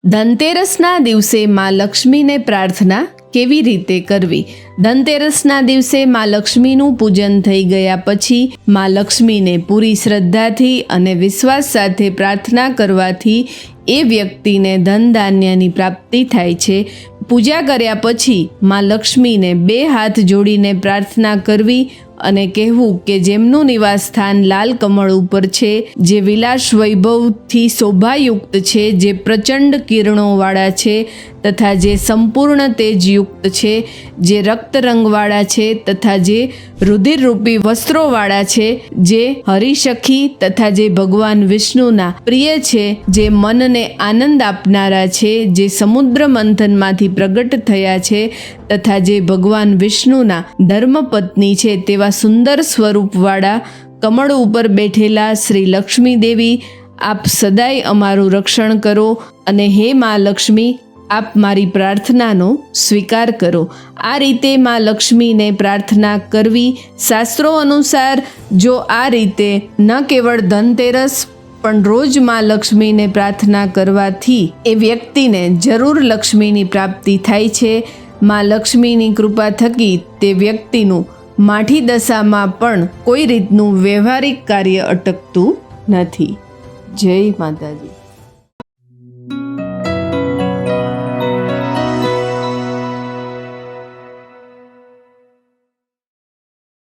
ધનતેરસના દિવસે માં લક્ષ્મીને પ્રાર્થના કેવી રીતે કરવી? ધનતેરસના દિવસે માં લક્ષ્મીનું પૂજન થઈ ગયા પછી માં લક્ષ્મીને પૂરી શ્રદ્ધાથી અને વિશ્વાસ સાથે પ્રાર્થના કરવાથી એ વ્યક્તિને ધન ધાન્યની પ્રાપ્તિ થાય છે. પૂજા કર્યા પછી માં લક્ષ્મીને 2 હાથ જોડીને પ્રાર્થના કરવી અને કહેવું કે જેમનું નિવાસ સ્થાન લાલ કમળ ઉપર છે, જે વિલાસ વૈભવથી શોભાયુક્ત છે, જે પ્રચંડ કિરણોવાળા છે તથા જે સંપૂર્ણ તેજયુક્ત છે, જે રક્ત રંગવાળા છે તથા જે રુધિરરૂપી વસ્ત્રોવાળા છે, જે હરિસખી તથા જે ભગવાન વિષ્ણુના પ્રિય છે, જે મનને આનંદ આપનારા છે, જે સમુદ્ર મંથનમાંથી પ્રગટ થયા છે તથા જે ભગવાન વિષ્ણુના ધર્મપત્ની છે, તેવા સુંદર સ્વરૂપવાળા કમળ ઉપર બેઠેલા શ્રી લક્ષ્મી દેવી, આપ સદાય અમારું રક્ષણ કરો અને હે માં લક્ષ્મી, આપ મારી પ્રાર્થનાનો સ્વીકાર કરો. આ રીતે માં લક્ષ્મીને પ્રાર્થના કરવી. શાસ્ત્રો અનુસાર જો આ રીતે ન કેવળ ધનતેરસ પણ રોજ માં લક્ષ્મીને પ્રાર્થના કરવાથી એ વ્યક્તિને જરૂર લક્ષ્મીની પ્રાપ્તિ થાય છે. માં લક્ષ્મીની કૃપા થકી તે વ્યક્તિનું માઠી દશામાં પણ કોઈ રીતનું વ્યવહારિક કાર્ય અટકતું નથી. જય માતાજી.